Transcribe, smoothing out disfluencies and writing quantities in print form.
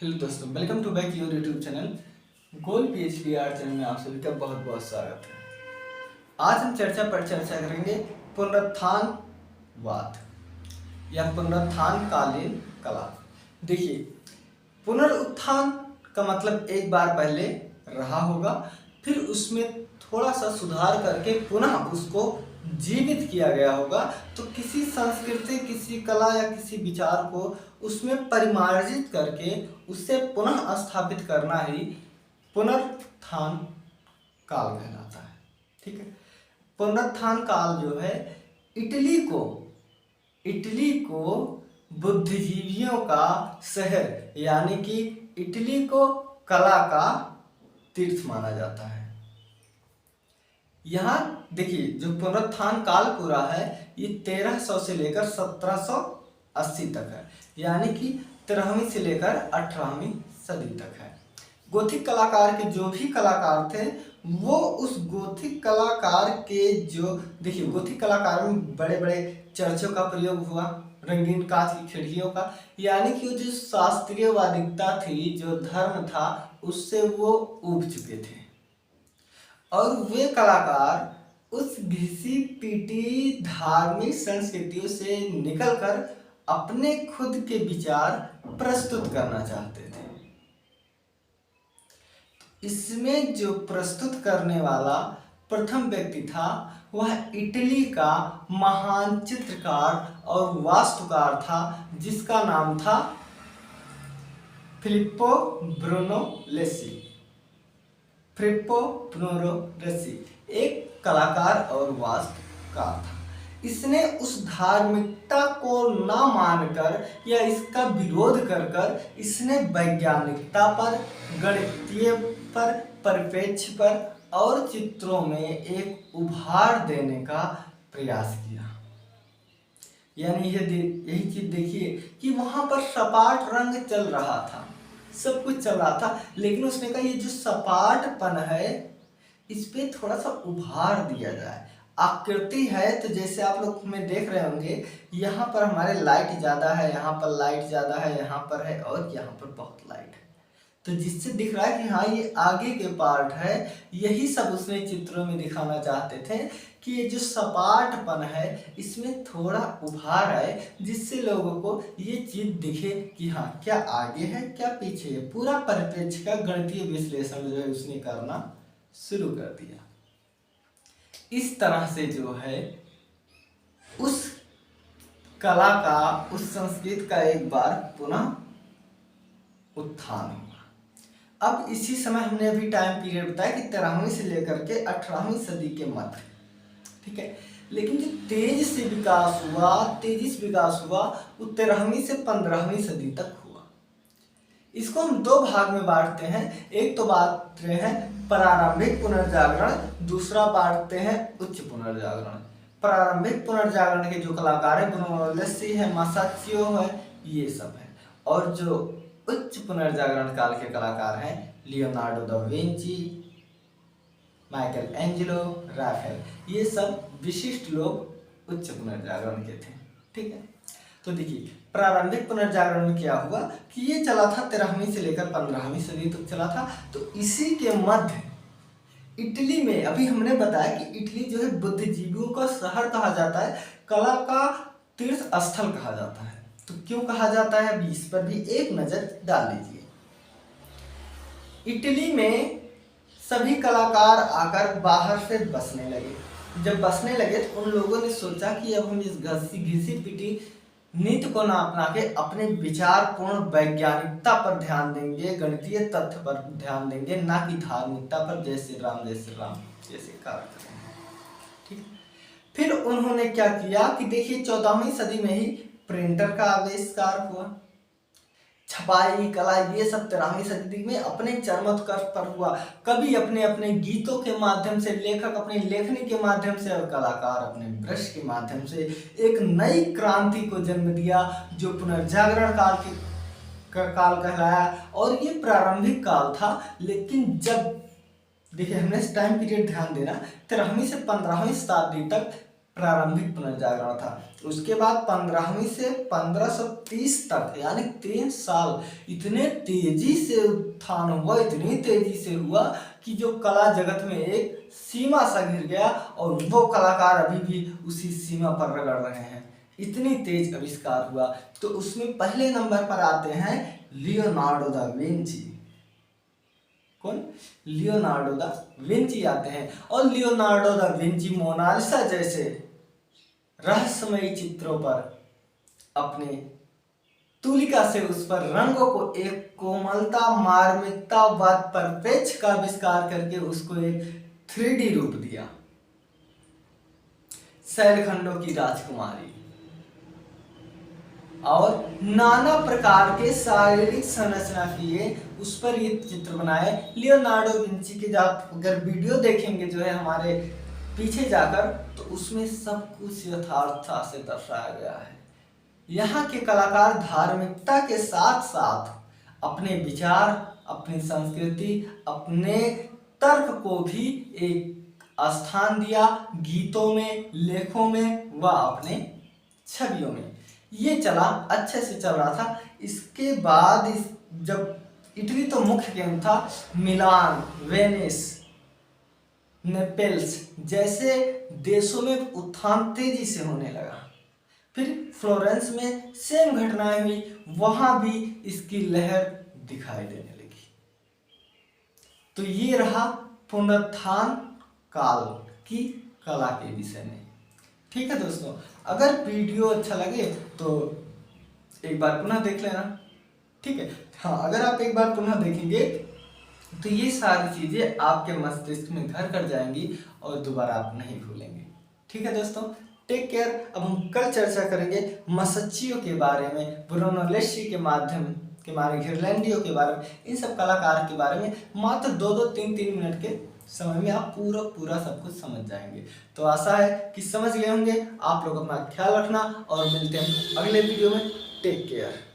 Hello दोस्तों, welcome to back your YouTube channel goal PhD art channel में आप सभी का बहुत बहुत स्वागत है। आज हम चर्चा करेंगे पुनरुत्थानवाद या पुनरुत्थानकालीन कला। देखिए, पुनरुत्थान का मतलब एक बार पहले रहा होगा, फिर उसमें थोड़ा सा सुधार करके पुनः उसको जीवित किया गया होगा। तो किसी संस्कृति, किसी कला या किसी विचार को उसमें परिमार्जित करके उसे पुनः स्थापित करना ही पुनरुत्थान काल कहलाता है। ठीक है, पुनरुत्थान काल जो है इटली को बुद्धिजीवियों का शहर यानी कि इटली को कला का तीर्थ माना जाता है। यहाँ देखिए, जो पुनरुत्थान काल पूरा है ये 1300 से लेकर 1780 तक है, यानी कि 13वीं से लेकर 18वीं सदी तक है। गोथिक कलाकार के जो भी कलाकार थे वो उस गोथिक कलाकार के जो देखिए, गोथिक कलाकार में बड़े बड़े चर्चों का प्रयोग हुआ, रंगीन कांच की खिड़कियों का, यानी कि जो शास्त्रीय वादिकता थी, जो धर्म था, उससे वो उब चुके थे। और वे कलाकार उस घिसी पीटी धार्मिक संस्कृतियों से निकलकर अपने खुद के विचार प्रस्तुत करना चाहते थे। इसमें जो प्रस्तुत करने वाला प्रथम व्यक्ति था वह इटली का महान चित्रकार और वास्तुकार था, जिसका नाम था फिलिप्पो ब्रूनोलेसी। एक कलाकार और वास्तुकार था। इसने उस धार्मिकता को न मानकर या इसका विरोध कर इसने वैज्ञानिकता पर, गणितीय पर, परिप्रेक्ष्य पर और चित्रों में एक उभार देने का प्रयास किया। यानी यही चीज देखिए कि वहां पर सपाट रंग चल रहा था, सब कुछ चल रहा था, लेकिन उसने कहा ये जो सपाटपन है इस पे थोड़ा सा उभार दिया जाए। आकृति है तो जैसे आप लोग में देख रहे होंगे, यहाँ पर हमारे लाइट ज़्यादा है, यहाँ पर लाइट ज़्यादा है, यहाँ पर है और यहाँ पर बहुत लाइट है, तो जिससे दिख रहा है कि हाँ ये आगे के पार्ट है। यही सब उसने चित्रों में दिखाना चाहते थे कि ये जो सपाटपन है इसमें थोड़ा उभार है, जिससे लोगों को ये चीज दिखे कि हाँ क्या आगे है क्या पीछे है। पूरा परिप्रेक्ष्य का गणितीय विश्लेषण जो है उसने करना शुरू कर दिया। इस तरह से जो है उस कला का, उस संस्कृति का एक बार पुनः उत्थान हुआ। अब इसी समय हमने अभी टाइम पीरियड बताया कि 13वीं से लेकर के 18वीं सदी के मध्य, ठीक है। लेकिन जो तेजी से विकास हुआ वो 13वीं से 15वीं सदी तक हुआ। इसको हम दो भाग में बांटते हैं। एक तो बांटते हैं प्रारंभिक पुनर्जागरण, दूसरा बांटते हैं उच्च पुनर्जागरण। प्रारंभिक पुनर्जागरण के जो कलाकार है, ब्रूनोलेसी है, मासाचियो है, ये सब है। और जो उच्च पुनर्जागरण काल के कलाकार हैं, Leonardo da Vinci, Michael Angelo, Rafale, ये सब विशिष्ट लोग उच्च पुनर्जागरण के थे। ठीक है, तो देखिए प्रारंभिक पुनर्जागरण में क्या हुआ कि ये चला था 13वीं से लेकर 15वीं सदी तक चला था। तो इसी के मध्य इटली में, अभी हमने बताया कि इटली जो है बुद्धिजीवियों का शहर कहा जाता है, कला का तीर्थ स्थल कहा जाता है। तो क्यों कहा जाता है, अभी इस पर भी एक नजर डाल लीजिए। इटली में सभी कलाकार आकर बाहर से बसने लगे। जब बसने लगे तो उन लोगों ने सोचा कि अब हम इस घिसी पिटी नीति को ना अपना के अपने विचारपूर्ण वैज्ञानिकता पर ध्यान देंगे, गणितीय तथ्य पर ध्यान देंगे, ना कि धार्मिकता पर, जय श्री राम जैसे कार्य करेंगे। ठीक, फिर उन्होंने क्या किया कि देखिए 14वीं सदी में ही प्रिंटर का आविष्कार हुआ, छपाई कला ये सब 13वीं सदी में अपने चरमोत्कर्ष पर हुआ। कवि अपने अपने गीतों के माध्यम से, लेखक अपनी लेखनी के माध्यम से और कलाकार अपने ब्रश के माध्यम से एक नई क्रांति को जन्म दिया, जो पुनर्जागरण काल कहलाया। और ये प्रारंभिक काल था, लेकिन जब देखिए हमने टाइम पीरियड ध्यान देना, 13वीं से 15वीं शताब्दी तक प्रारंभिक पुनर्जागरण था। उसके बाद 15वीं से 1530 तक यानी 3 साल इतने तेजी से उत्थान हुआ, इतनी तेजी से हुआ कि जो कला जगत में एक सीमा सा गिर गया और वो कलाकार अभी भी उसी सीमा पर रगड़ रहे हैं, इतनी तेज आविष्कार हुआ। तो उसमें पहले नंबर पर आते हैं लियोनार्डो दा विंची। कौन? लियोनार्डो दा विंची आते हैं। और लियोनार्डो दा विंची मोनालिसा जैसे रहस्यमयी चित्रों पर अपने तुलिका से उस पर रंगों को एक कोमलता, मार्मिकता व परिप्रेक्ष्य का आविष्कार करके उसको एक 3D रूप दिया। शैलखंडों की राजकुमारी और नाना प्रकार के शारीरिक संरचना किए उस पर ये चित्र बनाए। लियोनार्डो विंची के आप अगर वीडियो देखेंगे जो है हमारे पीछे जाकर, तो उसमें सब कुछ यथार्थता से दर्शाया गया है। यहाँ के कलाकार धार्मिकता के साथ साथ अपने विचार, अपनी संस्कृति, अपने तर्क को भी एक स्थान दिया गीतों में, लेखों में व अपने छवियों में। ये चला, अच्छे से चल रहा था। इसके बाद जब इटली तो मुख्य केंद्र था, मिलान, वेनिस, नेपल्स जैसे देशों में उत्थान तेजी से होने लगा। फिर फ्लोरेंस में सेम घटनाएं हुई, वहां भी इसकी लहर दिखाई देने लगी। तो ये रहा पुनरुत्थान काल की कला के विषय में। ठीक है दोस्तों, अगर वीडियो अच्छा लगे तो एक बार पुनः देख लेना। ठीक है, हाँ, अगर आप एक बार पुनः देखेंगे तो ये सारी चीजें आपके मस्तिष्क में घर कर जाएंगी और दोबारा आप नहीं भूलेंगे। ठीक है दोस्तों, टेक केयर। अब हम कल चर्चा करेंगे मसच्चियो के बारे में, ब्रूनोलेस्ची के माध्यम के बारे में, घिरलैंडियो के बारे में, इन सब कलाकार के बारे में मात्र 2-2, 3-3 मिनट के समय में आप पूरा सब कुछ समझ जाएंगे। तो आशा है कि समझ गए होंगे। आप लोग अपना ख्याल रखना और मिलते हैं अगले वीडियो में। Take care.